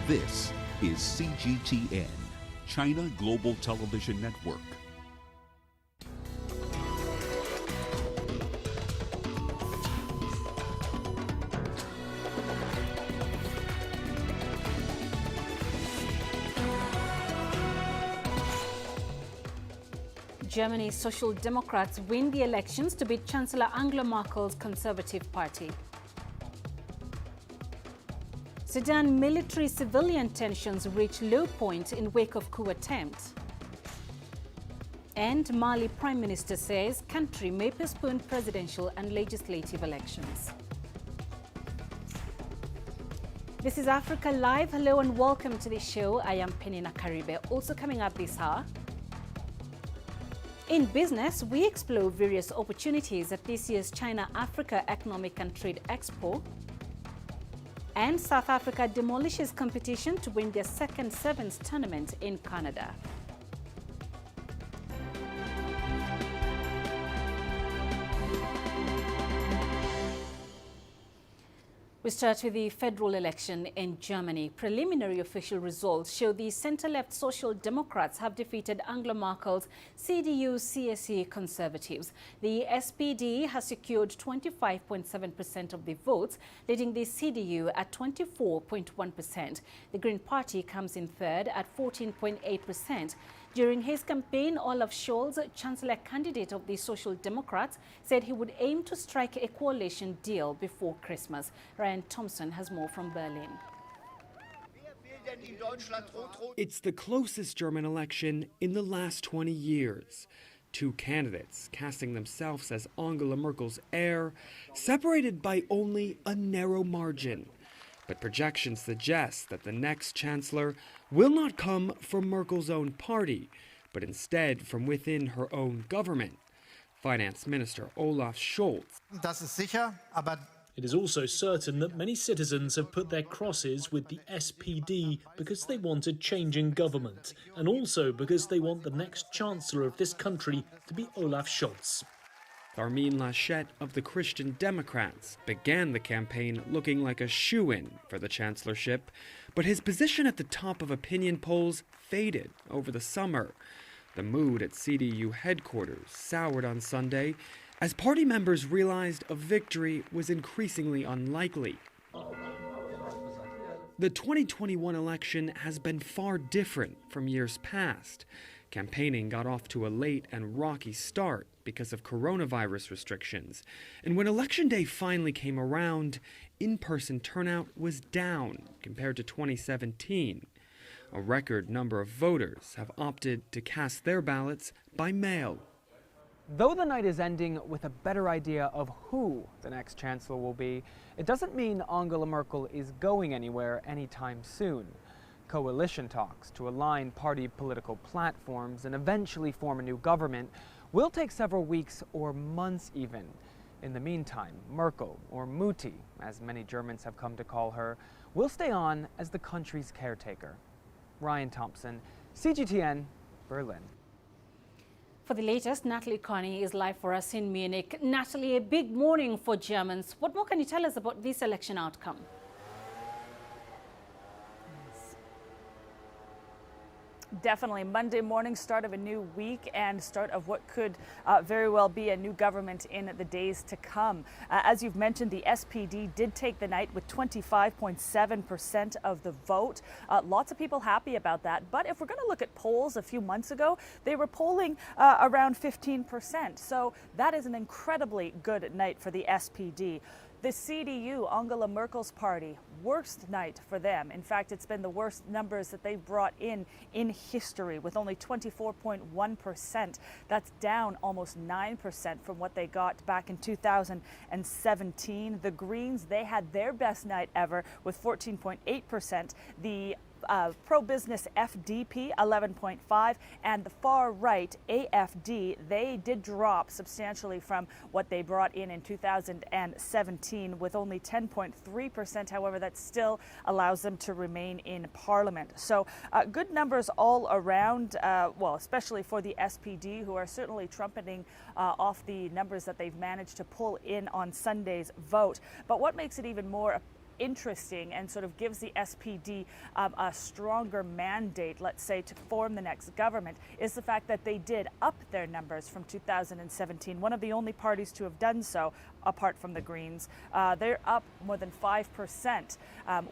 This is CGTN, China Global Television Network. Germany's Social Democrats win the elections to beat Chancellor Angela Merkel's Conservative Party. Sudan military-civilian tensions reach low point in wake of coup attempt. And Mali Prime Minister says country may postpone presidential and legislative elections. This is Africa Live. Hello and welcome to the show. I am Peninah Karibe. Also coming up this hour, in business, we explore various opportunities at this year's China-Africa Economic and Trade Expo. And South Africa demolishes competition to win their second Sevens tournament in Canada. We start with the federal election in Germany. Preliminary official results show the center-left Social Democrats have defeated Angela Merkel's CDU-CSU Conservatives. The SPD has secured 25.7% of the votes, leading the CDU at 24.1%. The Green Party comes in third at 14.8%. During his campaign, Olaf Scholz, Chancellor candidate of the Social Democrats, said he would aim to strike a coalition deal before Christmas. Ryan Thompson has more from Berlin. It's the closest German election in the last 20 years. Two candidates casting themselves as Angela Merkel's heir, separated by only a narrow margin. But projections suggest that the next chancellor will not come from Merkel's own party, but instead from within her own government. Finance Minister Olaf Scholz. It is also certain that many citizens have put their crosses with the SPD because they want a change in government, and also because they want the next chancellor of this country to be Olaf Scholz. Armin Laschet of the Christian Democrats began the campaign looking like a shoo-in for the chancellorship, but his position at the top of opinion polls faded over the summer. The mood at CDU headquarters soured on Sunday as party members realized a victory was increasingly unlikely. The 2021 election has been far different from years past. Campaigning got off to a late and rocky start because of coronavirus restrictions. And when Election Day finally came around, in-person turnout was down compared to 2017. A record number of voters have opted to cast their ballots by mail. Though the night is ending with a better idea of who the next chancellor will be, it doesn't mean Angela Merkel is going anywhere anytime soon. Coalition talks to align party political platforms and eventually form a new government will take several weeks or months even. In the meantime, Merkel, or Mutti, as many Germans have come to call her, will stay on as the country's caretaker. Ryan Thompson, CGTN, Berlin. For the latest, Natalie Carney is live for us in Munich. Natalie, a big morning for Germans. What more can you tell us about this election outcome? Definitely. Monday morning, start of a new week and start of what could very well be a new government in the days to come. As you've mentioned, the SPD did take the night with 25.7% of the vote. Lots of people happy about that. But if we're going to look at polls a few months ago, they were polling around 15%. So that is an incredibly good night for the SPD. The CDU, Angela Merkel's party, worst night for them. In fact, it's been the worst numbers that they've brought in history, with only 24.1%. That's down almost 9% from what they got back in 2017. The Greens, they had their best night ever with 14.8%. The pro-business FDP 11.5, and the far right AFD, they did drop substantially from what they brought in 2017 with only 10.3%. However, that still allows them to remain in parliament. So good numbers all around, well, especially for the SPD, who are certainly trumpeting off the numbers that they've managed to pull in on Sunday's vote. But what makes it even more interesting and sort of gives the SPD a stronger mandate, let's say, to form the next government, is the fact that they did up their numbers from 2017. One of the only parties to have done so, apart from the Greens. They're up more than 5%,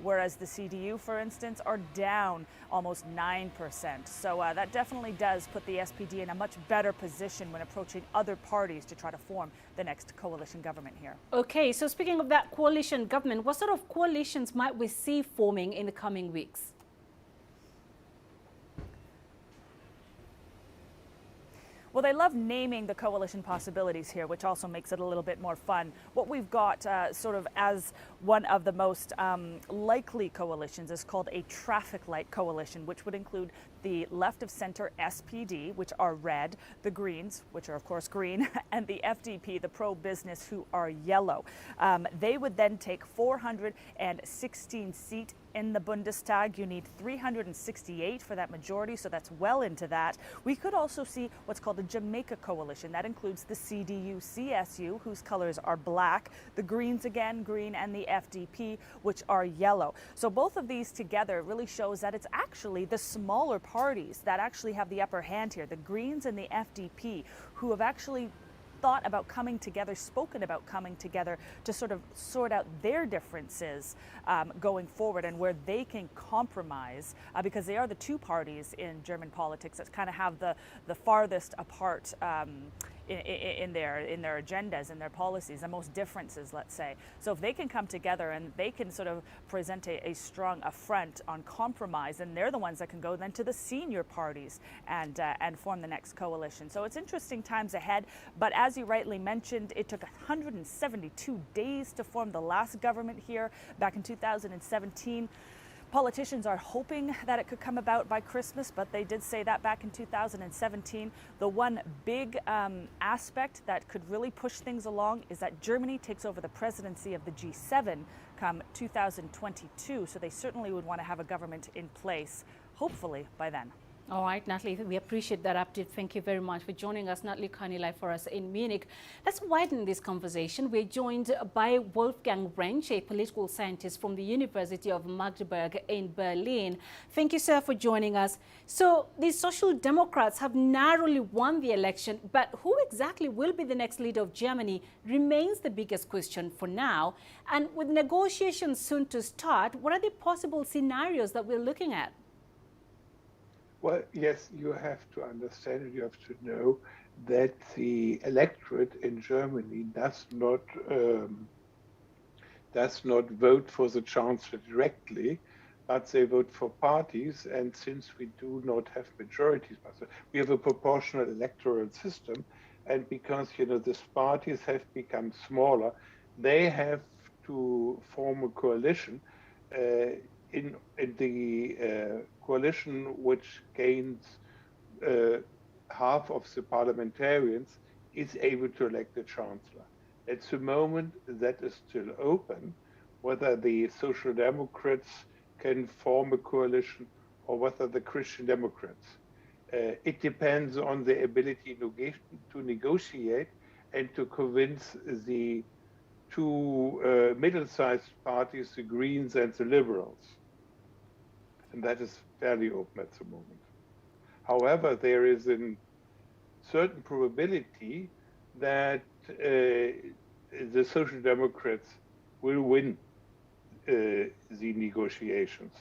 whereas the CDU, for instance, are down almost 9%. So that definitely does put the SPD in a much better position when approaching other parties to try to form the next coalition government here. Okay, so speaking of that coalition government, what sort of coalitions might we see forming in the coming weeks? Well, they love naming the coalition possibilities here, which also makes it a little bit more fun. What we've got sort of as one of the most likely coalitions is called a traffic light coalition, which would include the left of center SPD, which are red, the Greens, which are of course green, and the FDP, the pro-business, who are yellow. They would then take 416 seats in the Bundestag. You need 368 for that majority, so that's well into that. We could also see what's called the Jamaica coalition. That includes the CDU-CSU, whose colors are black, the Greens again, green, and the FDP, which are yellow. So both of these together really shows that it's actually the smaller parties that actually have the upper hand here, the Greens and the FDP, who have actually thought about coming together, spoken about coming together to sort of sort out their differences going forward and where they can compromise, because they are the two parties in German politics that kind of have the farthest apart in their agendas, in their policies, the most differences, let's say. So if they can come together and they can sort of present a strong front on compromise, and they're the ones that can go then to the senior parties and form the next coalition. So it's interesting times ahead. But as you rightly mentioned, it took 172 days to form the last government here back in 2017. Politicians are hoping that it could come about by Christmas, but they did say that back in 2017. The one big aspect that could really push things along is that Germany takes over the presidency of the G7 come 2022. So they certainly would want to have a government in place, hopefully by then. All right, Natalie, we appreciate that update. Thank you very much for joining us, Natalie Carney live for us in Munich. Let's widen this conversation. We're joined by Wolfgang Wrench, a political scientist from the University of Magdeburg in Berlin. Thank you, sir, for joining us. So the Social Democrats have narrowly won the election, but who exactly will be the next leader of Germany remains the biggest question for now. And with negotiations soon to start, what are the possible scenarios that we're looking at? Well, yes, you have to understand and you have to know that the electorate in Germany does not vote for the chancellor directly, but they vote for parties. And since we do not have majorities, we have a proportional electoral system. And because, these parties have become smaller, they have to form a coalition. In the coalition which gains half of the parliamentarians is able to elect the chancellor. At the moment, that is still open, whether the Social Democrats can form a coalition or whether the Christian Democrats. It depends on the ability to negotiate and to convince the two middle-sized parties, the Greens and the Liberals. And that is fairly open at the moment. However, there is a certain probability that the Social Democrats will win the negotiations.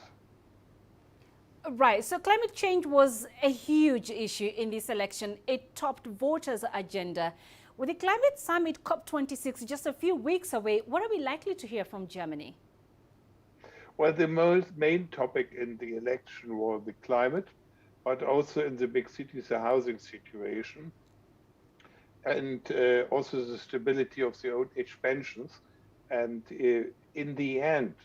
Right, so climate change was a huge issue in this election. It topped voters' agenda. With the climate summit COP26 just a few weeks away, what are we likely to hear from Germany? Well, the main topic in the election was the climate, but also in the big cities, the housing situation, and also the stability of the old age pensions. And in the end,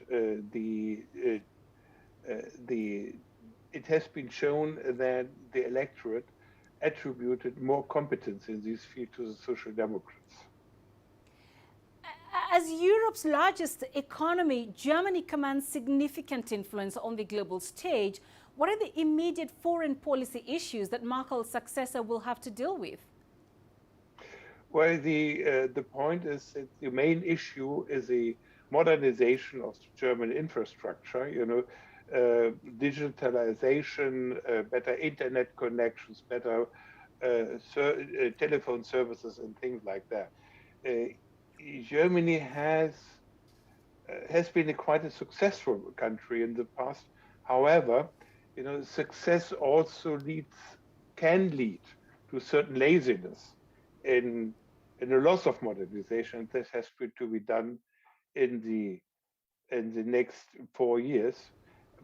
it has been shown that the electorate attributed more competence in this field to the Social Democrats. As Europe's largest economy, Germany commands significant influence on the global stage. What are the immediate foreign policy issues that Merkel's successor will have to deal with? Well, the point is that the main issue is the modernization of German infrastructure, digitalization, better internet connections, better telephone services and things like that. Germany has been quite a successful country in the past. However, success also can lead to certain laziness in a loss of modernization. This has to be done in the next 4 years.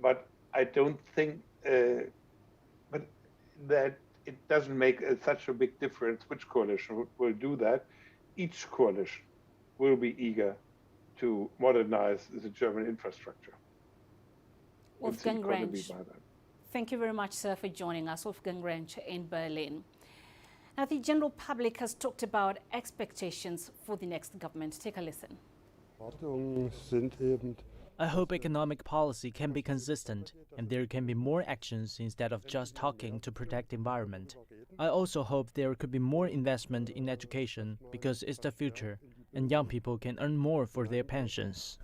But I don't think that it doesn't make such a big difference which coalition will do that. Each coalition will be eager to modernize the German infrastructure. Wolfgang Rentsch, thank you very much, sir, for joining us. Wolfgang Rentsch in Berlin. Now, the general public has talked about expectations for the next government. Take a listen. I hope economic policy can be consistent and there can be more actions instead of just talking to protect the environment. I also hope there could be more investment in education because it's the future and young people can earn more for their pensions.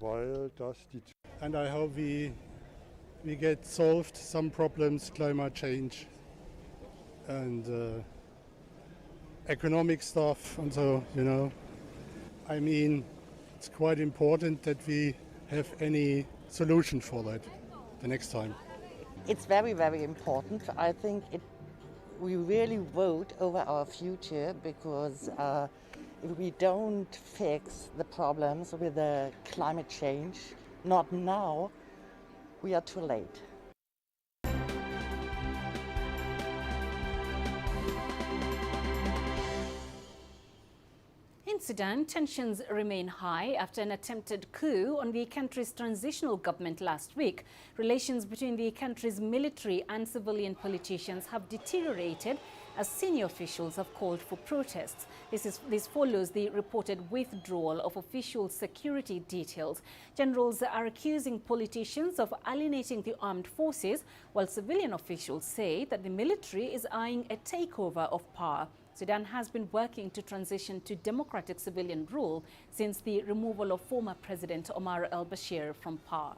And I hope we get solved some problems, climate change and economic stuff and so, I mean, it's quite important that we have any solution for that the next time. It's very, very important. I think we really vote over our future because if we don't fix the problems with the climate change, not now, we are too late. In Sudan, tensions remain high after an attempted coup on the country's transitional government last week. Relations between the country's military and civilian politicians have deteriorated as senior officials have called for protests. This follows the reported withdrawal of official security details. Generals are accusing politicians of alienating the armed forces, while civilian officials say that the military is eyeing a takeover of power. Sudan has been working to transition to democratic civilian rule since the removal of former President Omar al-Bashir from power.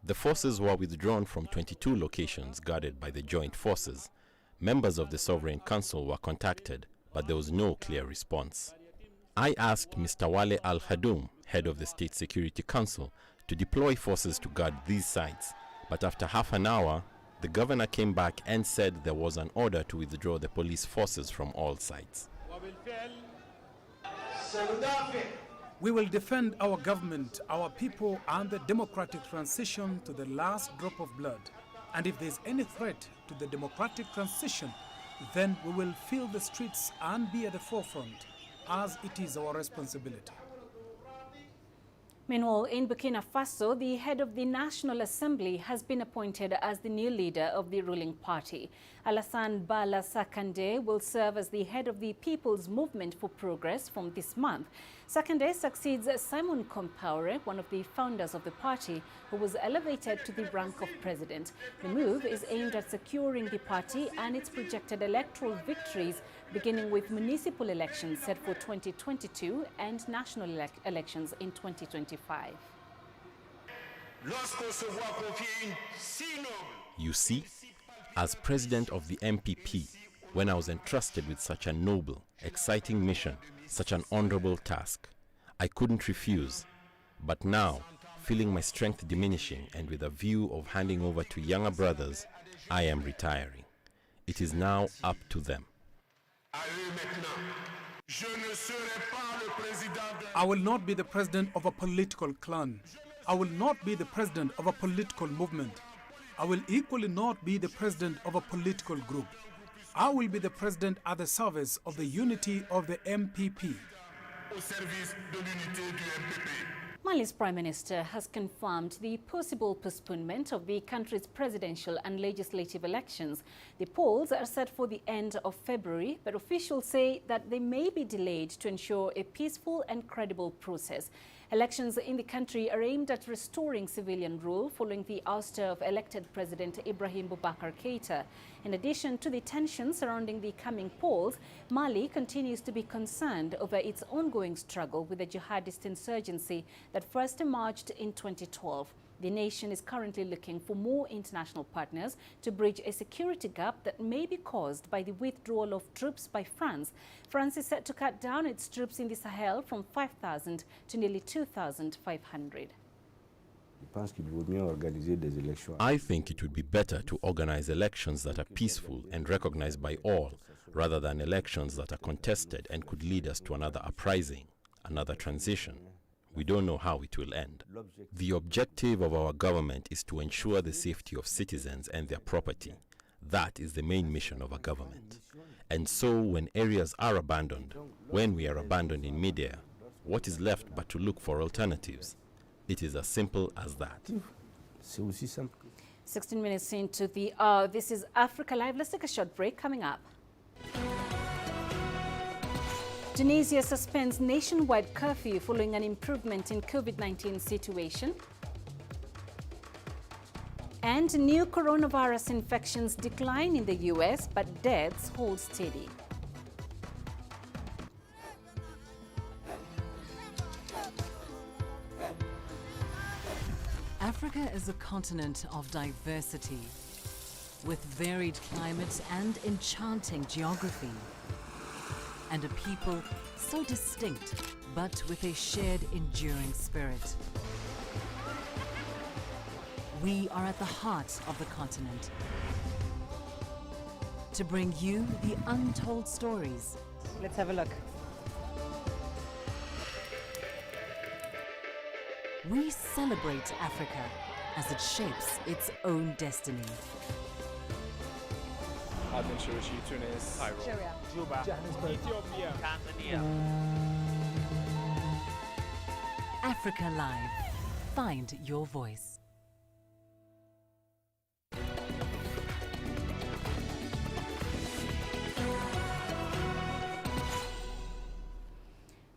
The forces were withdrawn from 22 locations guarded by the joint forces. Members of the Sovereign Council were contacted, but there was no clear response. I asked Mr. Wale Al-Hadoum, head of the State Security Council, to deploy forces to guard these sites, but after half an hour, the governor came back and said there was an order to withdraw the police forces from all sites. We will defend our government, our people, and the democratic transition to the last drop of blood. And if there's any threat to the democratic transition, then we will fill the streets and be at the forefront, as it is our responsibility. Meanwhile, in Burkina Faso, the head of the National Assembly has been appointed as the new leader of the ruling party. Alassane Bala Sakandé will serve as the head of the People's Movement for Progress from this month. Sakandé succeeds Simon Compaoré, one of the founders of the party, who was elevated to the rank of president. The move is aimed at securing the party and its projected electoral victories, beginning with municipal elections set for 2022 and national elections in 2025. You see, as president of the MPP, when I was entrusted with such a noble, exciting mission, such an honorable task, I couldn't refuse. But now, feeling my strength diminishing and with a view of handing over to younger brothers, I am retiring. It is now up to them. I will not be the president of a political clan. I will not be the president of a political movement. I will equally not be the president of a political group. I will be the president at the service of the unity of the MPP. Mali's Prime Minister has confirmed the possible postponement of the country's presidential and legislative elections. The polls are set for the end of February, but officials say that they may be delayed to ensure a peaceful and credible process. Elections in the country are aimed at restoring civilian rule following the ouster of elected President Ibrahim Boubacar Keïta. In addition to the tensions surrounding the coming polls, Mali continues to be concerned over its ongoing struggle with the jihadist insurgency that first emerged in 2012. The nation is currently looking for more international partners to bridge a security gap that may be caused by the withdrawal of troops by France. France is set to cut down its troops in the Sahel from 5,000 to nearly 2,500. I think it would be better to organize elections that are peaceful and recognized by all, rather than elections that are contested and could lead us to another uprising, another transition. We don't know how it will end. The objective of our government is to ensure the safety of citizens and their property. That is the main mission of a government. And so when areas are abandoned, when we are abandoned in mid-air, what is left but to look for alternatives? It is as simple as that. 16 minutes into the hour. This is Africa Live. Let's take a short break. Coming up. Tunisia suspends nationwide curfew following an improvement in COVID-19 situation. And new coronavirus infections decline in the US, but deaths hold steady. Africa is a continent of diversity, with varied climates and enchanting geography. And a people so distinct, but with a shared enduring spirit. We are at the heart of the continent to bring you the untold stories. Let's have a look. We celebrate Africa as it shapes its own destiny. Tunis, Cairo, Juba, Ethiopia, Tanzania. Africa Live. Find your voice.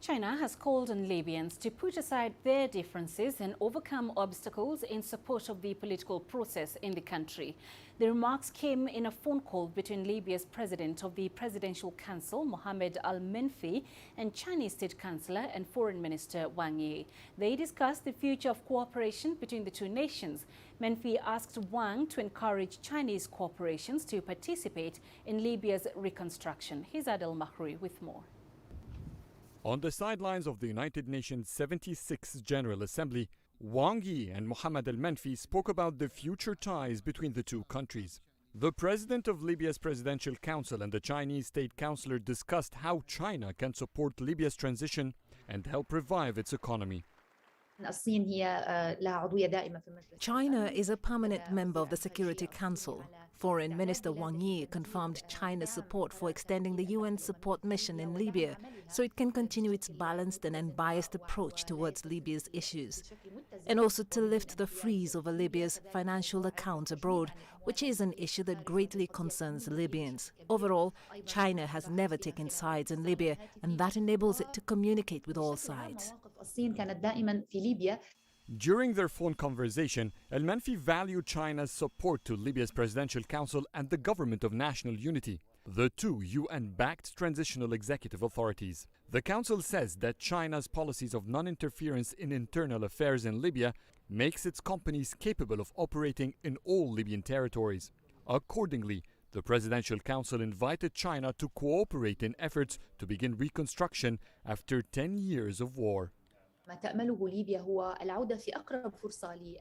China has called on Libyans to put aside their differences and overcome obstacles in support of the political process in the country. The remarks came in a phone call between Libya's president of the Presidential Council, Mohamed Al-Menfi, and Chinese State Councillor and Foreign Minister Wang Yi. They discussed the future of cooperation between the two nations. Menfi asked Wang to encourage Chinese corporations to participate in Libya's reconstruction. Here's Adel Mahroui with more. On the sidelines of the United Nations 76th General Assembly, Wang Yi and Mohamed Al-Menfi spoke about the future ties between the two countries. The president of Libya's Presidential Council and the Chinese State Councillor discussed how China can support Libya's transition and help revive its economy. China is a permanent member of the Security Council. Foreign Minister Wang Yi confirmed China's support for extending the UN support mission in Libya so it can continue its balanced and unbiased approach towards Libya's issues, and also to lift the freeze over Libya's financial accounts abroad, which is an issue that greatly concerns Libyans. Overall, China has never taken sides in Libya, and that enables it to communicate with all sides. During their phone conversation, Al-Menfi valued China's support to Libya's Presidential Council and the Government of National Unity, the two UN-backed transitional executive authorities. The Council says that China's policies of non-interference in internal affairs in Libya makes its companies capable of operating in all Libyan territories. Accordingly, the Presidential Council invited China to cooperate in efforts to begin reconstruction after 10 years of war.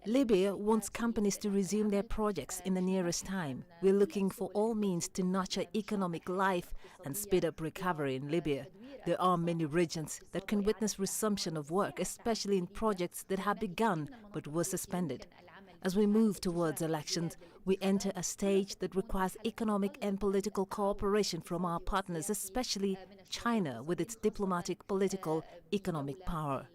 Libya wants companies to resume their projects in the nearest time. We're looking for all means to nurture economic life and speed up recovery in Libya. There are many regions that can witness resumption of work, especially in projects that have begun but were suspended. As we move towards elections, we enter a stage that requires economic and political cooperation from our partners, especially China with its diplomatic, political, economic power.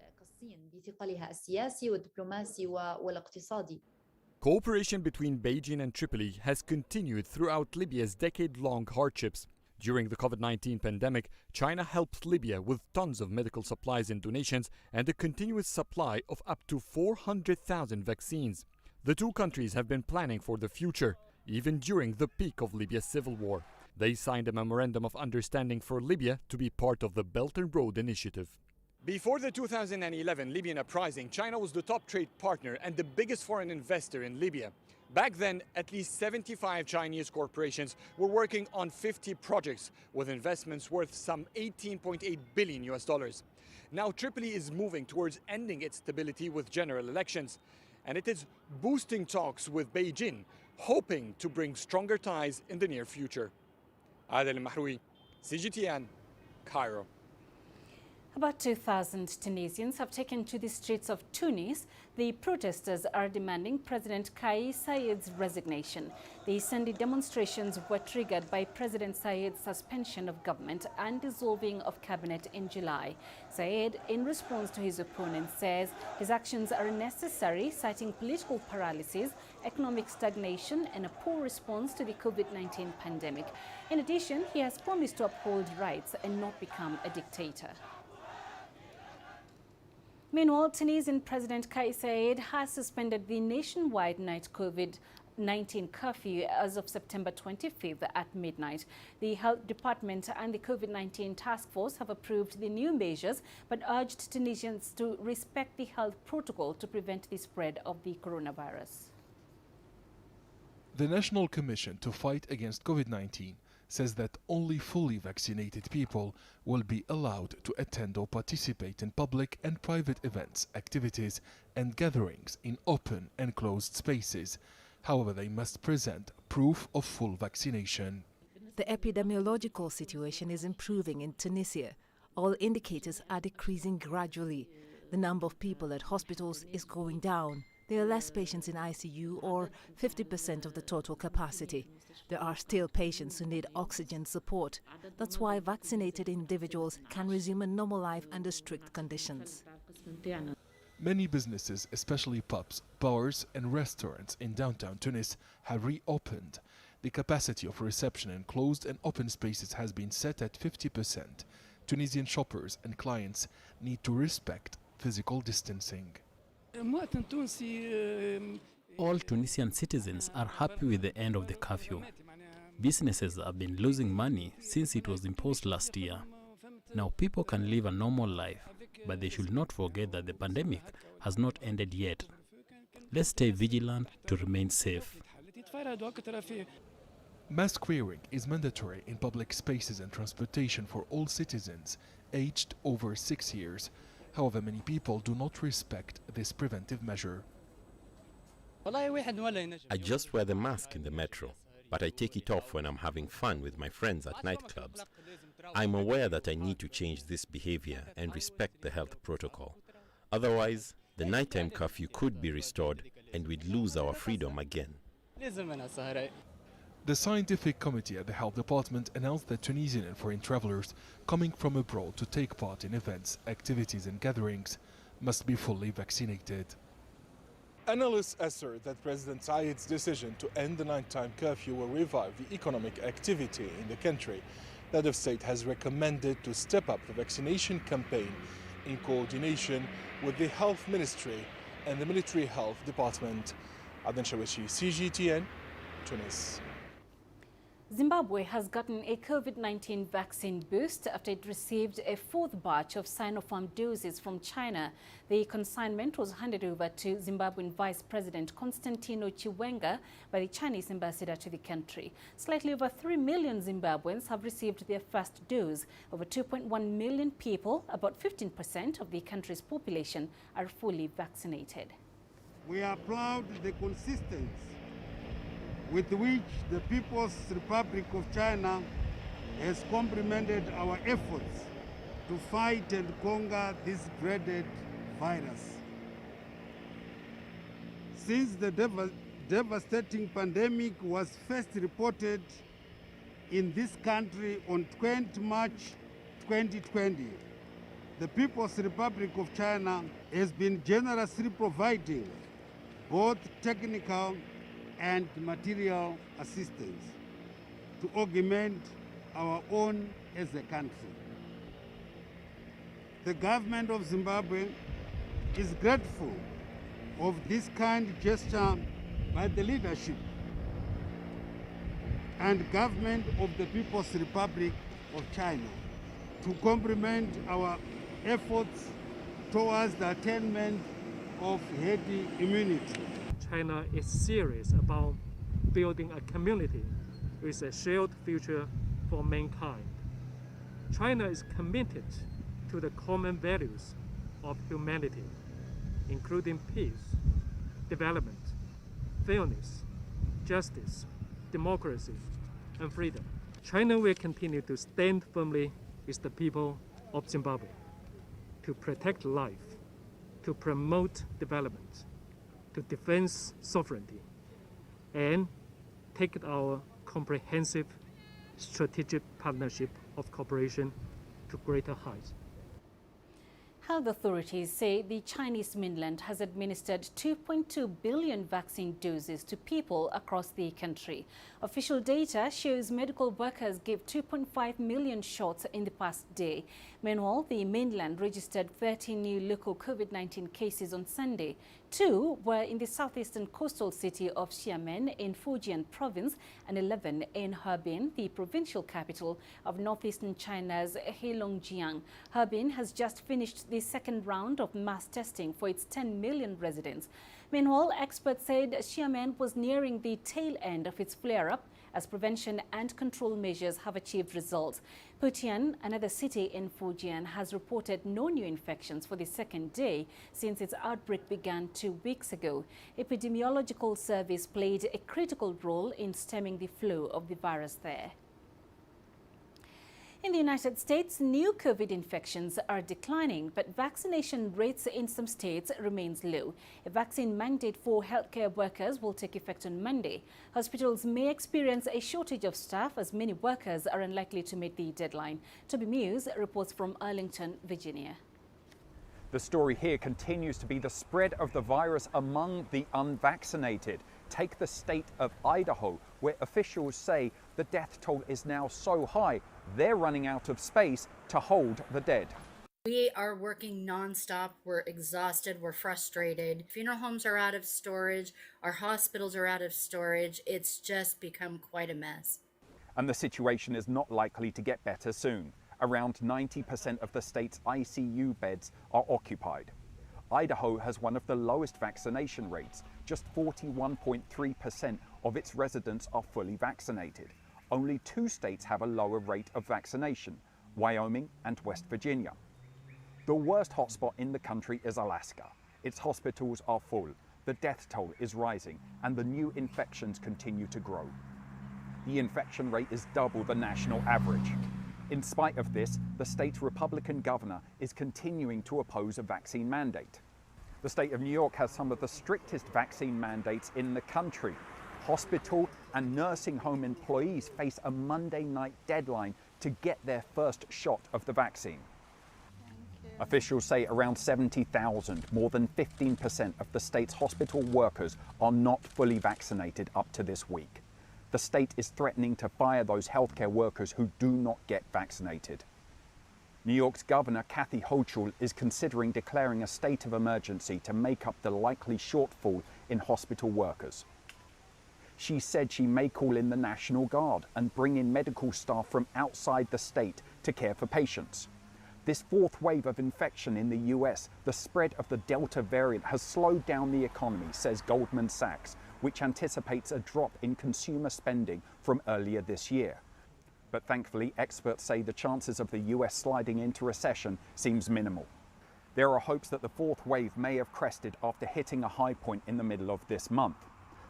Cooperation between Beijing and Tripoli has continued throughout Libya's decade-long hardships. During the COVID-19 pandemic, China helped Libya with tons of medical supplies and donations and a continuous supply of up to 400,000 vaccines. The two countries have been planning for the future, even during the peak of Libya's civil war. They signed a memorandum of understanding for Libya to be part of the Belt and Road Initiative. Before the 2011 Libyan uprising, China was the top trade partner and the biggest foreign investor in Libya. Back then, at least 75 Chinese corporations were working on 50 projects with investments worth some $18.8 billion. Now Tripoli is moving towards ending its stability with general elections, and it is boosting talks with Beijing, hoping to bring stronger ties in the near future. Adel Mahroui, CGTN, Cairo. About 2,000 Tunisians have taken to the streets of Tunis. The protesters are demanding President Kais Saied's resignation. The Sunday demonstrations were triggered by President Saied's suspension of government and dissolving of cabinet in July. Saied, in response to his opponents, says his actions are unnecessary, citing political paralysis, economic stagnation and a poor response to the COVID-19 pandemic. In addition, he has promised to uphold rights and not become a dictator. Meanwhile, Tunisian President Kais Saied has suspended the nationwide night COVID-19 curfew as of September 25th at midnight. The Health Department and the COVID-19 task force have approved the new measures but urged Tunisians to respect the health protocol to prevent the spread of the coronavirus. The National Commission to Fight Against COVID-19 says that only fully vaccinated people will be allowed to attend or participate in public and private events, activities and gatherings in open and closed spaces. However, they must present proof of full vaccination. The epidemiological situation is improving in Tunisia. All indicators are decreasing gradually. The number of people at hospitals is going down. There are less patients in ICU, or 50% of the total capacity. There are still patients who need oxygen support. That's why vaccinated individuals can resume a normal life under strict conditions. Many businesses, especially pubs, bars and restaurants in downtown Tunis, have reopened. The capacity of reception in closed and open spaces has been set at 50%. Tunisian shoppers and clients need to respect physical distancing. All Tunisian citizens are happy with the end of the curfew. Businesses have been losing money since it was imposed last year. Now people can live a normal life, but they should not forget that the pandemic has not ended yet. Let's stay vigilant to remain safe. Mask wearing is mandatory in public spaces and transportation for all citizens aged over 6 years. However, many people do not respect this preventive measure. I just wear the mask in the metro, but I take it off when I'm having fun with my friends at nightclubs. I'm aware that I need to change this behavior and respect the health protocol. Otherwise, the nighttime curfew could be restored and we'd lose our freedom again. The scientific committee at the Health Department announced that Tunisian and foreign travelers coming from abroad to take part in events, activities and gatherings must be fully vaccinated. Analysts assert that President Saied's decision to end the nighttime curfew will revive the economic activity in the country. The head of state has recommended to step up the vaccination campaign in coordination with the Health Ministry and the Military Health Department. Aden Shawishi, CGTN, Tunis. Zimbabwe has gotten a COVID-19 vaccine boost after it received a fourth batch of Sinopharm doses from China. The consignment was handed over to Zimbabwean Vice President Constantino Chiwenga by the Chinese ambassador to the country. Slightly over 3 million Zimbabweans have received their first dose. Over 2.1 million people, about 15% of the country's population, are fully vaccinated. We are proud of the consistency with which the People's Republic of China has complemented our efforts to fight and conquer this dreaded virus. Since the devastating pandemic was first reported in this country on 20 March 2020, the People's Republic of China has been generously providing both technical and material assistance to augment our own as a country. The government of Zimbabwe is grateful of this kind gesture by the leadership and government of the People's Republic of China to complement our efforts towards the attainment of herd immunity. China is serious about building a community with a shared future for mankind. China is committed to the common values of humanity, including peace, development, fairness, justice, democracy, and freedom. China will continue to stand firmly with the people of Zimbabwe to protect life, to promote development, to defend sovereignty, and take our comprehensive strategic partnership of cooperation to greater heights. Health authorities say the Chinese mainland has administered 2.2 billion vaccine doses to people across the country. Official data shows medical workers gave 2.5 million shots in the past day. Meanwhile, the mainland registered 13 new local COVID-19 cases on Sunday. 2 were in the southeastern coastal city of Xiamen in Fujian province and 11 in Harbin, the provincial capital of northeastern China's Heilongjiang. Harbin has just finished the second round of mass testing for its 10 million residents. Meanwhile, experts said Xiamen was nearing the tail end of its flare-up as prevention and control measures have achieved results. Putian, another city in Fujian, has reported no new infections for the second day since its outbreak began 2 weeks ago. Epidemiological service played a critical role in stemming the flow of the virus there. In the United States, new COVID infections are declining, but vaccination rates in some states remains low. A vaccine mandate for healthcare workers will take effect on Monday. Hospitals may experience a shortage of staff as many workers are unlikely to meet the deadline. Toby Muse reports from Arlington, Virginia. The story here continues to be the spread of the virus among the unvaccinated. Take the state of Idaho, where officials say the death toll is now so high, they're running out of space to hold the dead. We are working nonstop. We're exhausted. We're frustrated. Funeral homes are out of storage. Our hospitals are out of storage. It's just become quite a mess. And the situation is not likely to get better soon. Around 90% of the state's ICU beds are occupied. Idaho has one of the lowest vaccination rates. Just 41.3% of its residents are fully vaccinated. Only 2 states have a lower rate of vaccination, Wyoming and West Virginia. The worst hotspot in the country is Alaska. Its hospitals are full, the death toll is rising, and the new infections continue to grow. The infection rate is double the national average. In spite of this, the state's Republican governor is continuing to oppose a vaccine mandate. The state of New York has some of the strictest vaccine mandates in the country. Hospital and nursing home employees face a Monday night deadline to get their first shot of the vaccine. Officials say around 70,000, more than 15% of the state's hospital workers are not fully vaccinated up to this week. The state is threatening to fire those healthcare workers who do not get vaccinated. New York's Governor Kathy Hochul is considering declaring a state of emergency to make up the likely shortfall in hospital workers. She said she may call in the National Guard and bring in medical staff from outside the state to care for patients. This 4th wave of infection in the US, the spread of the Delta variant, has slowed down the economy, says Goldman Sachs, which anticipates a drop in consumer spending from earlier this year. But thankfully, experts say the chances of the US sliding into recession seems minimal. There are hopes that the 4th wave may have crested after hitting a high point in the middle of this month.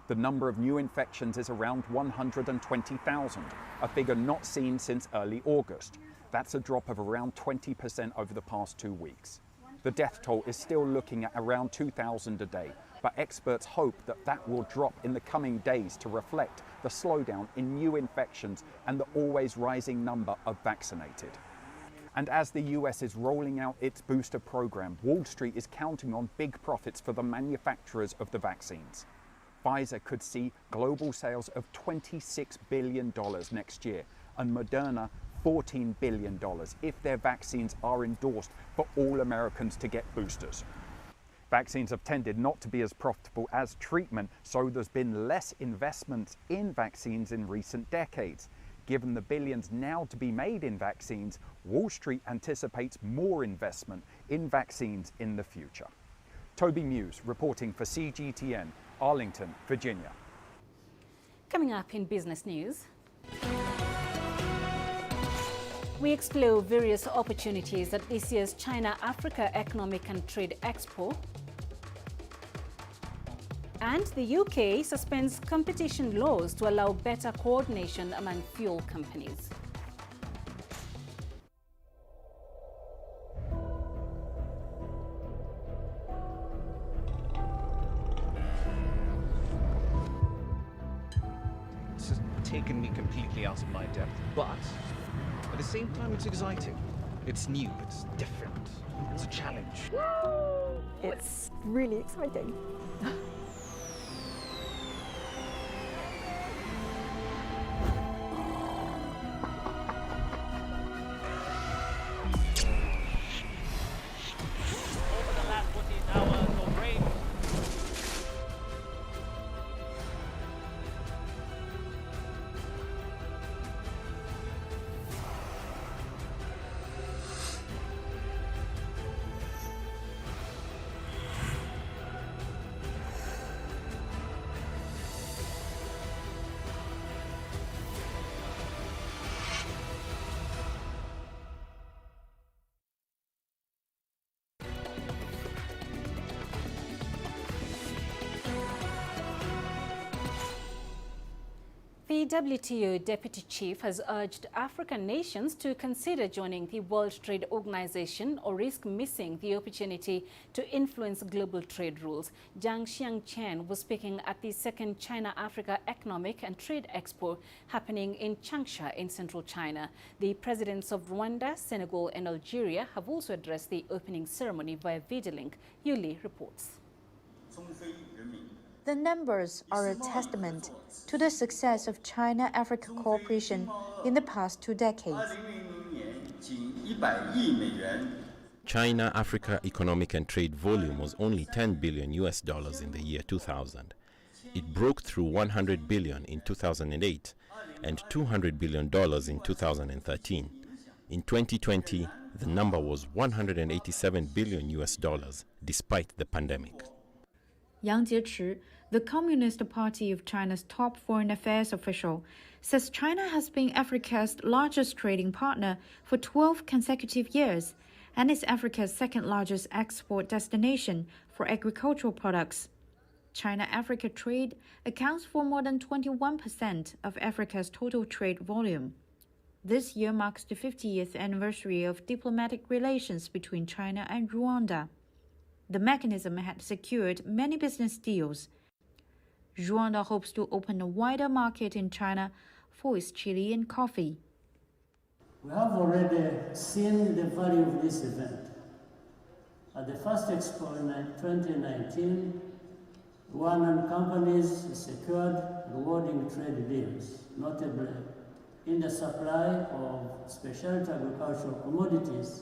The number of new infections is around 120,000, a figure not seen since early August. That's a drop of around 20% over the past 2 weeks. The death toll is still looking at around 2,000 a day, but experts hope that that will drop in the coming days to reflect the slowdown in new infections and the always rising number of vaccinated. And as the US is rolling out its booster program, Wall Street is counting on big profits for the manufacturers of the vaccines. Pfizer could see global sales of $26 billion next year, and Moderna $14 billion if their vaccines are endorsed for all Americans to get boosters. Vaccines have tended not to be as profitable as treatment, so there's been less investment in vaccines in recent decades. Given the billions now to be made in vaccines, Wall Street anticipates more investment in vaccines in the future. Toby Muse reporting for CGTN, Arlington, Virginia. Coming up in business news, we explore various opportunities at this year's China-Africa Economic and Trade Expo. And the UK suspends competition laws to allow better coordination among fuel companies. It's just taken me completely out of my depth, but at the same time it's exciting. It's new, it's different, it's a challenge. It's really exciting. The WTO Deputy Chief has urged African nations to consider joining the World Trade Organization or risk missing the opportunity to influence global trade rules. Jiang Xiangqian was speaking at the second China-Africa Economic and Trade Expo happening in Changsha in central China. The presidents of Rwanda, Senegal and Algeria have also addressed the opening ceremony via video link. Yuli reports. The numbers are a testament to the success of China-Africa cooperation in the past 2 decades. China-Africa economic and trade volume was only $10 billion in the year 2000. It broke through 100 billion in 2008 and $200 billion in 2013. In 2020, the number was $187 billion despite the pandemic. Yang Jiechi, the Communist Party of China's top foreign affairs official, says China has been Africa's largest trading partner for 12 consecutive years and is Africa's second-largest export destination for agricultural products. China-Africa trade accounts for more than 21% of Africa's total trade volume. This year marks the 50th anniversary of diplomatic relations between China and Rwanda. The mechanism had secured many business deals. Rwanda hopes to open a wider market in China for its chili and coffee. We have already seen the value of this event. At the first Expo in 2019, Rwandan companies secured rewarding trade deals, notably in the supply of specialty agricultural commodities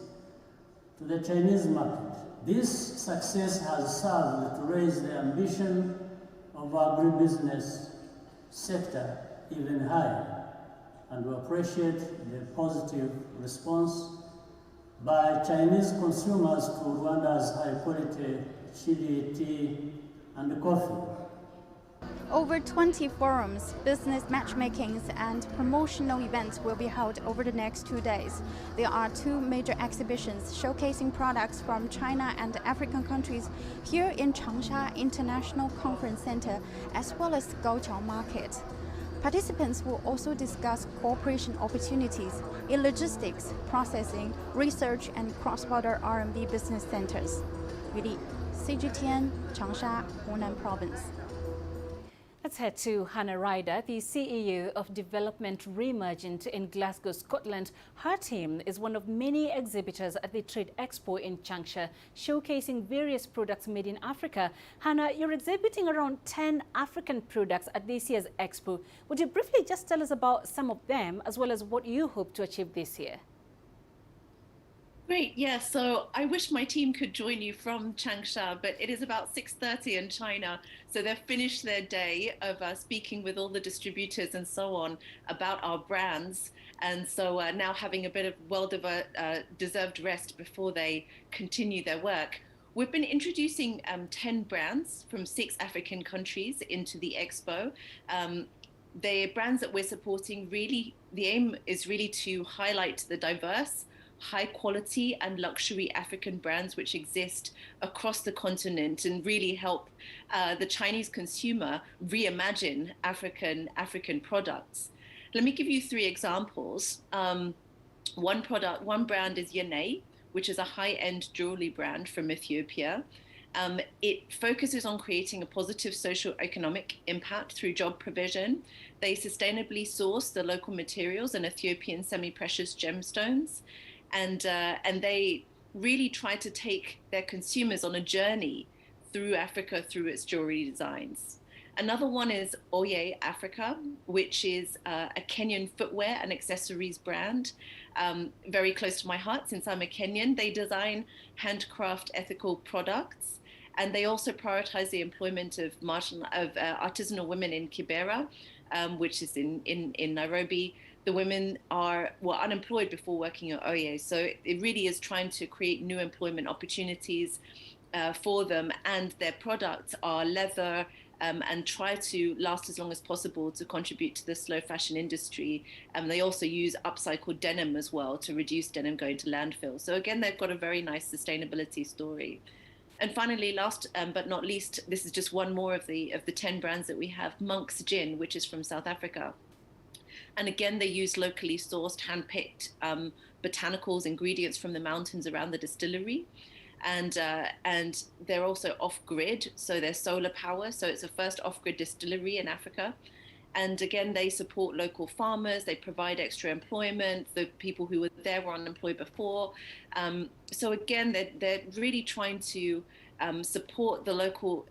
to the Chinese market. This success has served to raise the ambition of our agribusiness sector even higher, and we appreciate the positive response by Chinese consumers to Rwanda's high-quality chili, tea, and coffee. Over 20 forums, business matchmakings, and promotional events will be held over the next 2 days. There are 2 major exhibitions showcasing products from China and African countries here in Changsha International Conference Center, as well as Gaoqiao Market. Participants will also discuss cooperation opportunities in logistics, processing, research, and cross-border R&D business centers. Yuli, CGTN, Changsha, Hunan Province. let's head to Hannah Ryder, the CEO of Development Reemergent in Glasgow, Scotland. Her team is one of many exhibitors at the Trade Expo in Changsha, showcasing various products made in Africa. Hannah, you're exhibiting around 10 African products at this year's Expo. Would you briefly just tell us about some of them, as well as what you hope to achieve this year? Great, yeah, so I wish my team could join you from Changsha, but it is about 6:30 in China, so they've finished their day of speaking with all the distributors and so on about our brands, and so now having a bit of well-deserved rest before they continue their work. We've been introducing 10 brands from 6 African countries into the Expo. The brands that we're supporting, really, the aim is really to highlight the diverse, high quality and luxury African brands which exist across the continent and really help the Chinese consumer reimagine African products. Let me give you 3 examples. One brand is Yane, which is a high-end jewelry brand from Ethiopia. It focuses on creating a positive socio-economic impact through job provision. They sustainably source the local materials and Ethiopian semi-precious gemstones. And they really try to take their consumers on a journey through Africa through its jewelry designs. Another one is Oye Africa, which is a Kenyan footwear and accessories brand, very close to my heart since I'm a Kenyan. They design handcraft ethical products, and they also prioritize the employment of artisanal women in Kibera, which is in Nairobi. The women were unemployed before working at Oye, so it really is trying to create new employment opportunities for them, and their products are leather and try to last as long as possible to contribute to the slow fashion industry. They also use upcycled denim as well to reduce denim going to landfill. So again, they've got a very nice sustainability story. And finally, last but not least, this is just one more of the 10 brands that we have, Monk's Gin, which is from South Africa. And again, they use locally sourced, hand-picked botanicals, ingredients from the mountains around the distillery. And they're also off-grid, so they're solar power. So it's the first off-grid distillery in Africa. And again, they support local farmers. They provide extra employment. The people who were there were unemployed before. So again, they're really trying to support the local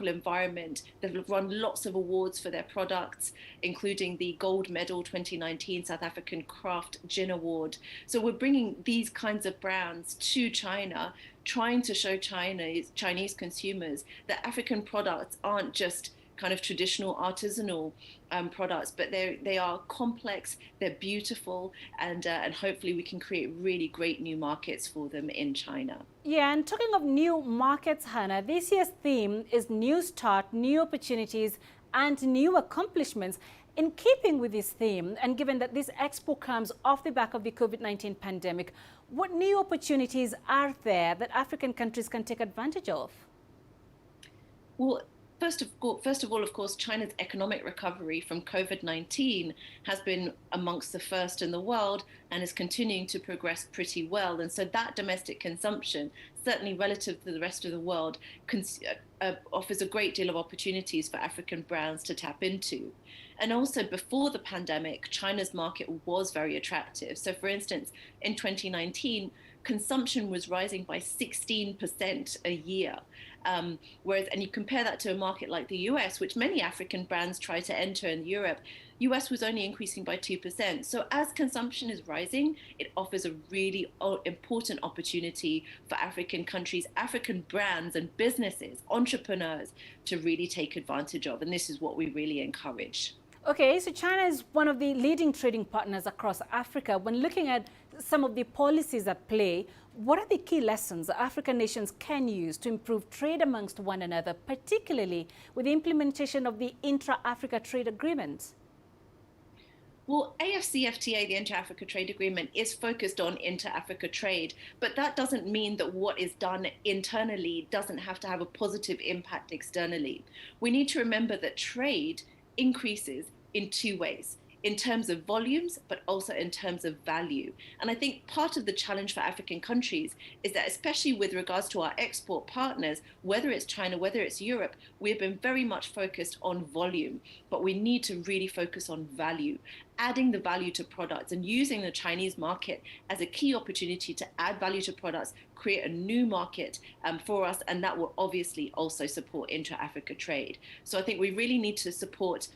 environment. They've run lots of awards for their products, including the Gold Medal 2019 South African Craft Gin Award. So we're bringing these kinds of brands to China, trying to show Chinese consumers that African products aren't just kind of traditional artisanal products, but they are complex, they're beautiful, and hopefully we can create really great new markets for them in China. Yeah, and talking of new markets, Hannah, this year's theme is New Start, New Opportunities and New Accomplishments. In keeping with this theme, and given that this expo comes off the back of the COVID-19 pandemic, what new opportunities are there that African countries can take advantage of? Well, First of all, of course, China's economic recovery from COVID-19 has been amongst the first in the world and is continuing to progress pretty well. And so that domestic consumption, certainly relative to the rest of the world, offers a great deal of opportunities for African brands to tap into. And also before the pandemic, China's market was very attractive. So for instance, in 2019, consumption was rising by 16% a year. And you compare that to a market like the US, which many African brands try to enter in Europe, US was only increasing by 2%. So as consumption is rising, it offers a really important opportunity for African countries, African brands and businesses, entrepreneurs to really take advantage of. And this is what we really encourage. Okay, so China is one of the leading trading partners across Africa. When looking at some of the policies at play, what are the key lessons African nations can use to improve trade amongst one another, particularly with the implementation of the intra-Africa trade agreements? Well, AFCFTA, the Inter-Africa Trade Agreement, is focused on inter-Africa trade, but that doesn't mean that what is done internally doesn't have to have a positive impact externally. We need to remember that trade increases in 2 ways. in terms of volumes, but also in terms of value. And I think part of the challenge for African countries is that, especially with regards to our export partners, whether it's China, whether it's Europe, we've been very much focused on volume, but we need to really focus on value, adding the value to products and using the Chinese market as a key opportunity to add value to products, create a new market for us, and that will obviously also support intra-Africa trade. So I think we really need to support.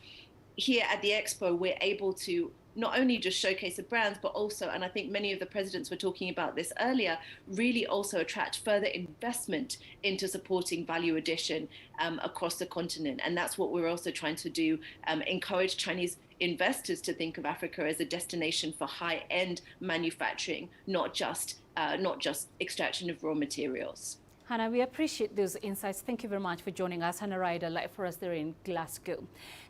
Here at the Expo, we're able to not only just showcase the brands, but also, and I think many of the presidents were talking about this earlier, really also attract further investment into supporting value addition across the continent. And that's what we're also trying to do, encourage Chinese investors to think of Africa as a destination for high-end manufacturing, not just extraction of raw materials. Hannah, we appreciate those insights. Thank you very much for joining us. Hannah Ryder, live for us there in Glasgow.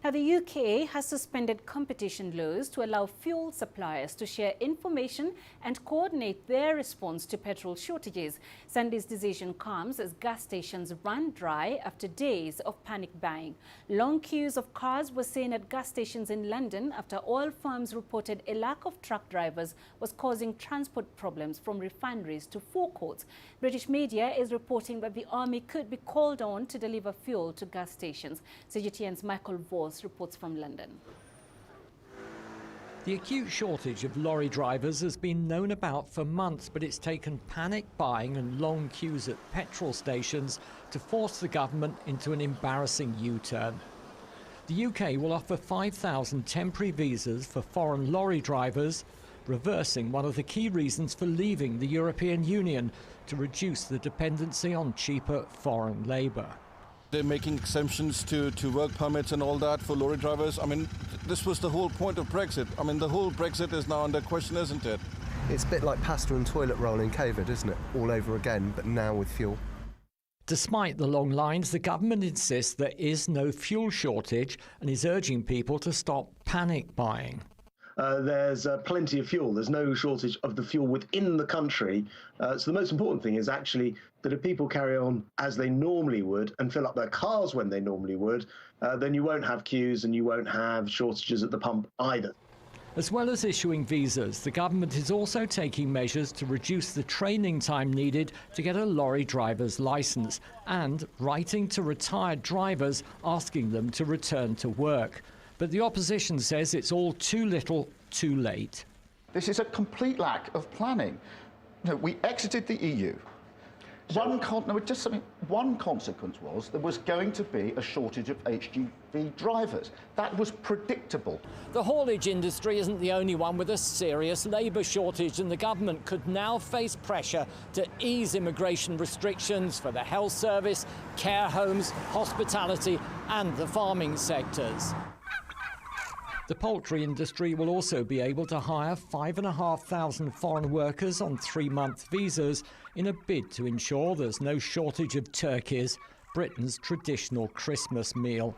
Now, the UK has suspended competition laws to allow fuel suppliers to share information and coordinate their response to petrol shortages. Sunday's decision comes as gas stations ran dry after days of panic buying. Long queues of cars were seen at gas stations in London after oil firms reported a lack of truck drivers was causing transport problems from refineries to forecourts. British media is reporting that the army could be called on to deliver fuel to gas stations. CGTN's Michael Voss reports from London. The acute shortage of lorry drivers has been known about for months, but it's taken panic buying and long queues at petrol stations to force the government into an embarrassing U-turn. The UK will offer 5,000 temporary visas for foreign lorry drivers, reversing one of the key reasons for leaving the European Union, to reduce the dependency on cheaper foreign labour. They're making exemptions to work permits and all that for lorry drivers. I mean, this was the whole point of Brexit. I mean, the whole Brexit is now under question, isn't it? It's a bit like pasta and toilet roll in COVID, isn't it? All over again, but now with fuel. Despite the long lines, the government insists there is no fuel shortage and is urging people to stop panic buying. There's plenty of fuel. There's no shortage of the fuel within the country. So the most important thing is actually that if people carry on as they normally would and fill up their cars when they normally would, then you won't have queues and you won't have shortages at the pump either. As well as issuing visas, the government is also taking measures to reduce the training time needed to get a lorry driver's licence and writing to retired drivers asking them to return to work. But the opposition says it's all too little, too late. This is a complete lack of planning. No, we exited the EU. One consequence was there was going to be a shortage of HGV drivers. That was predictable. The haulage industry isn't the only one with a serious labour shortage, and the government could now face pressure to ease immigration restrictions for the health service, care homes, hospitality and the farming sectors. The poultry industry will also be able to hire 5,500 foreign workers on 3-month visas in a bid to ensure there's no shortage of turkeys, Britain's traditional Christmas meal.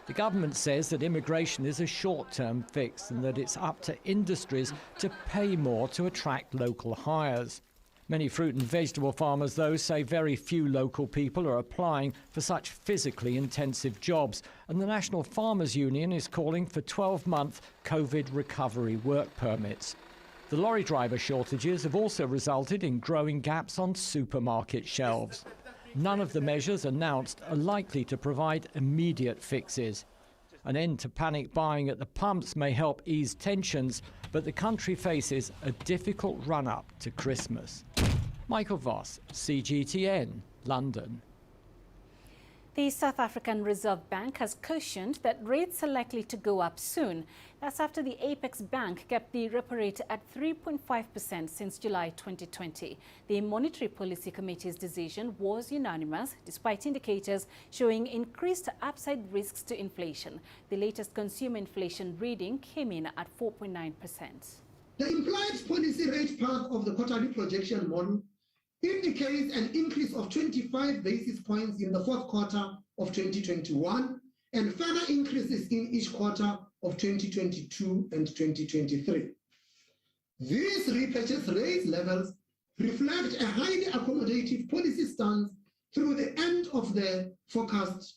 The government says that immigration is a short-term fix and that it's up to industries to pay more to attract local hires. Many fruit and vegetable farmers, though, say very few local people are applying for such physically intensive jobs, and the National Farmers Union is calling for 12-month COVID recovery work permits. The lorry driver shortages have also resulted in growing gaps on supermarket shelves. None of the measures announced are likely to provide immediate fixes. An end to panic buying at the pumps may help ease tensions, but the country faces a difficult run-up to Christmas. Michael Voss, CGTN, London. The South African Reserve Bank has cautioned that rates are likely to go up soon. That's after the Apex Bank kept the repo rate at 3.5% since July 2020. The Monetary Policy Committee's decision was unanimous, despite indicators showing increased upside risks to inflation. The latest consumer inflation reading came in at 4.9%. The implied policy rate path of the quarterly projection model indicates an increase of 25 basis points in the fourth quarter of 2021 and further increases in each quarter of 2022 and 2023. These repurchase rate levels reflect a highly accommodative policy stance through the end of the forecast,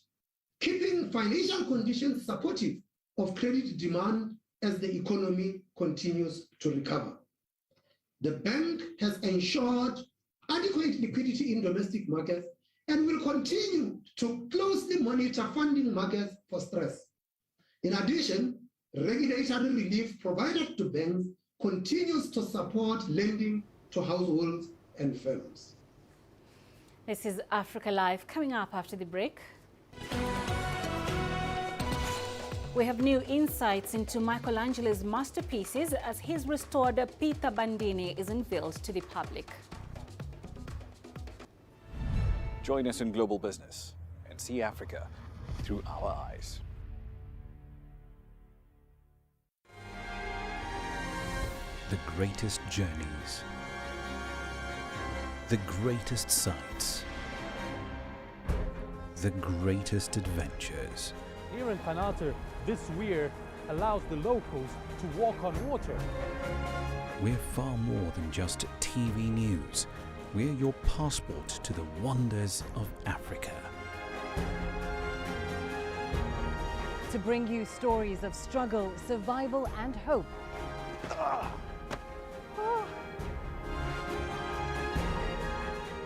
keeping financial conditions supportive of credit demand as the economy continues to recover. The bank has ensured adequate liquidity in domestic markets and will continue to closely monitor funding markets for stress. In addition, regulatory relief provided to banks continues to support lending to households and firms. This is Africa Live. Coming up after the break, we have new insights into Michelangelo's masterpieces as his restored Pieta Bandini is unveiled to the public. Join us in global business and see Africa through our eyes. The greatest journeys, the greatest sights, the greatest adventures. Here in Continental, this weir allows the locals to walk on water. We're far more than just TV news. We're your passport to the wonders of Africa. To bring you stories of struggle, survival and hope.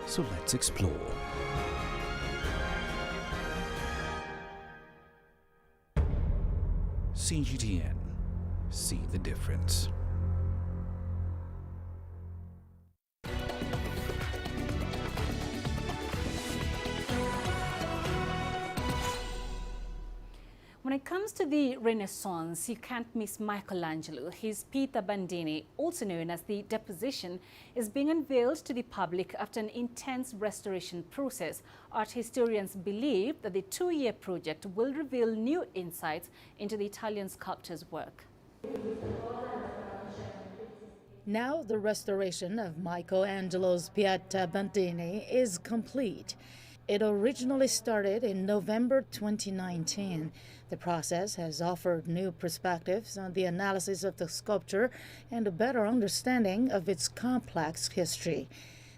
So let's explore. CGTN. See the difference. When it comes to the Renaissance, you can't miss Michelangelo. His Pieta Bandini, also known as the Deposition, is being unveiled to the public after an intense restoration process. Art historians believe that the two-year project will reveal new insights into the Italian sculptor's work. Now the restoration of Michelangelo's Pieta Bandini is complete. It originally started in November 2019. The process has offered new perspectives on the analysis of the sculpture and a better understanding of its complex history.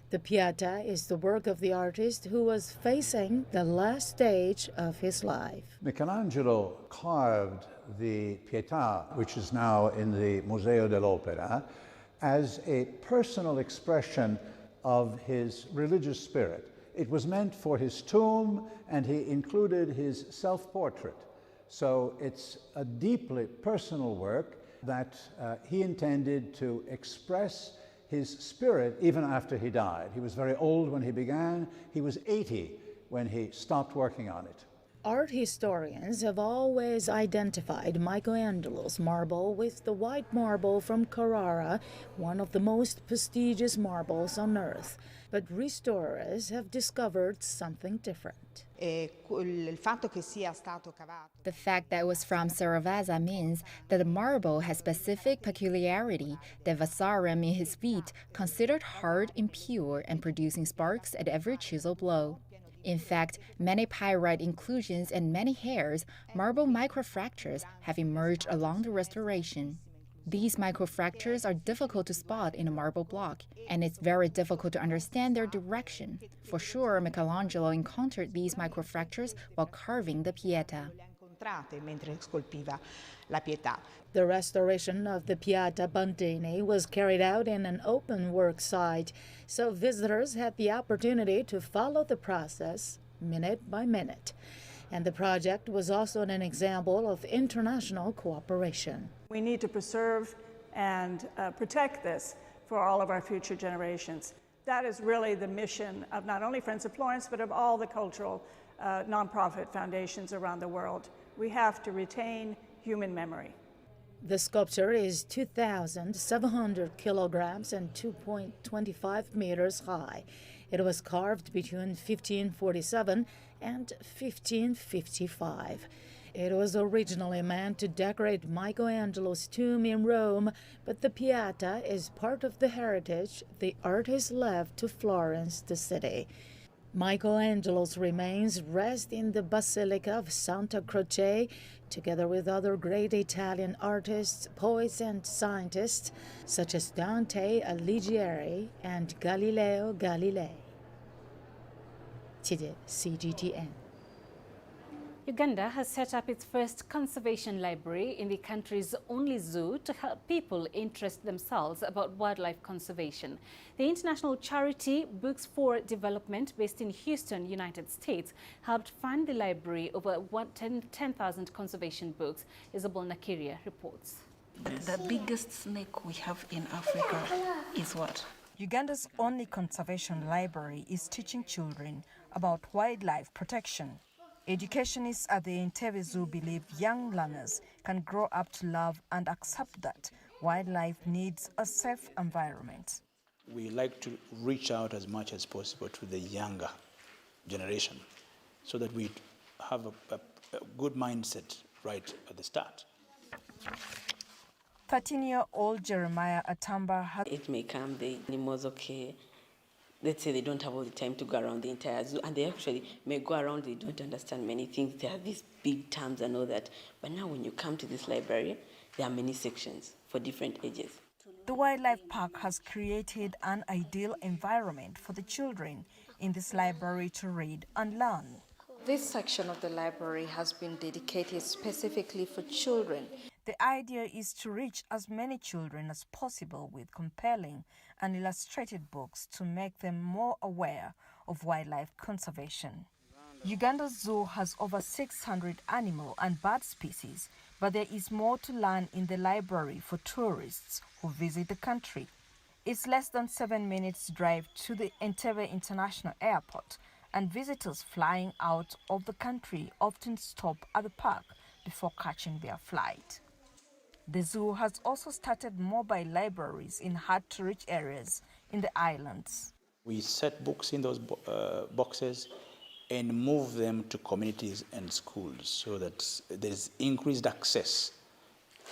The Pieta is the work of the artist who was facing the last stage of his life. Michelangelo carved the Pietà, which is now in the Museo dell'Opera, as a personal expression of his religious spirit. It was meant for his tomb, and he included his self-portrait. So it's a deeply personal work that he intended to express his spirit even after he died. He was very old when he began. He was 80 when he stopped working on it. Art historians have always identified Michelangelo's marble with the white marble from Carrara, one of the most prestigious marbles on earth. But restorers have discovered something different. The fact that it was from Saravasa means that the marble has specific peculiarity that Vasaram in his feet considered hard and pure and producing sparks at every chisel blow. In fact, many pyrite inclusions and many hairs, marble microfractures, have emerged along the restoration. These microfractures are difficult to spot in a marble block, and it's very difficult to understand their direction. For sure, Michelangelo encountered these microfractures while carving the Pieta. The restoration of the Pieta Bandini was carried out in an open work site, so visitors had the opportunity to follow the process minute by minute. And the project was also an example of international cooperation. We need to preserve and protect this for all of our future generations. That is really the mission of not only Friends of Florence, but of all the cultural nonprofit foundations around the world. We have to retain human memory. The sculpture is 2,700 kilograms and 2.25 meters high. It was carved between 1547 and 1555. It was originally meant to decorate Michelangelo's tomb in Rome, but the Pieta is part of the heritage the artist left to Florence, the city. Michelangelo's remains rest in the Basilica of Santa Croce, together with other great Italian artists, poets, and scientists, such as Dante Alighieri and Galileo Galilei. CGTN. Uganda has set up its first conservation library in the country's only zoo to help people interest themselves about wildlife conservation. The international charity Books for Development, based in Houston, United States, helped fund the library over 10,000 conservation books. Peninah Karibe reports. The biggest snake we have in Africa is what? Uganda's only conservation library is teaching children about wildlife protection. Educationists at the Entebbe Zoo believe young learners can grow up to love and accept that wildlife needs a safe environment. We like to reach out as much as possible to the younger generation so that we have a good mindset right at the start. 13-year-old Jeremiah Atamba has... It may come, the animals, okay, let's say they don't have all the time to go around the entire zoo, and they actually may go around, they don't understand many things. There are these big terms and all that. But now when you come to this library, there are many sections for different ages. The wildlife park has created an ideal environment for the children in this library to read and learn. This section of the library has been dedicated specifically for children. The idea is to reach as many children as possible with compelling and illustrated books to make them more aware of wildlife conservation. Uganda's zoo has over 600 animal and bird species, but there is more to learn in the library for tourists who visit the country. It's less than 7 minutes drive to the Entebbe International Airport, and visitors flying out of the country often stop at the park before catching their flight. The zoo has also started mobile libraries in hard-to-reach areas in the islands. We set books in those boxes and move them to communities and schools so that there's increased access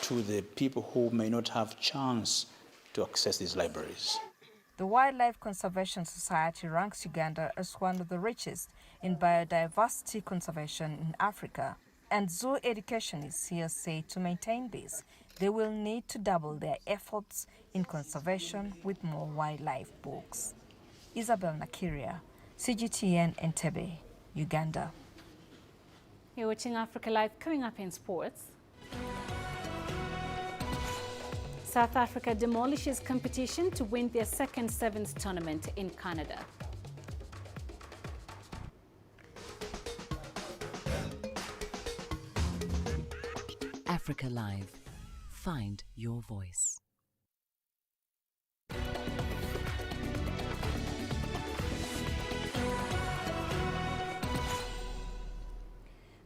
to the people who may not have chance to access these libraries. The Wildlife Conservation Society ranks Uganda as one of the richest in biodiversity conservation in Africa. And zoo educationists here say to maintain this, they will need to double their efforts in conservation with more wildlife books. Peninah Karibe, CGTN Entebbe, Uganda. You're watching Africa Live. Coming up in sports. South Africa demolishes competition to win their second sevens tournament in Canada. Africa Live. Find your voice.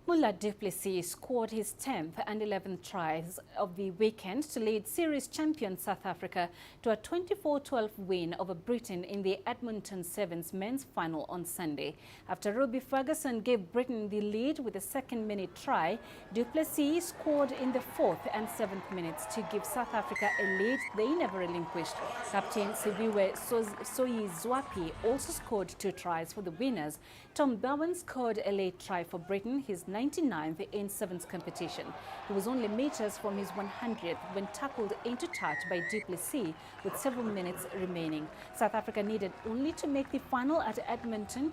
Mullah Duplessis scored his 10th and 11th tries of the weekend to lead series champion South Africa to a 24-12 win over Britain in the Edmonton Sevens men's final on Sunday. After Robbie Ferguson gave Britain the lead with a second-minute try, Duplessis scored in the 4th and 7th minutes to give South Africa a lead they never relinquished. Captain Sibiwe Soyizwapi also scored 2 tries for the winners. Tom Bowen scored a late try for Britain, his 99th in sevens competition. He was only meters from his 100th when tackled into touch by Duplessis with several minutes remaining. South Africa needed only to make the final at Edmonton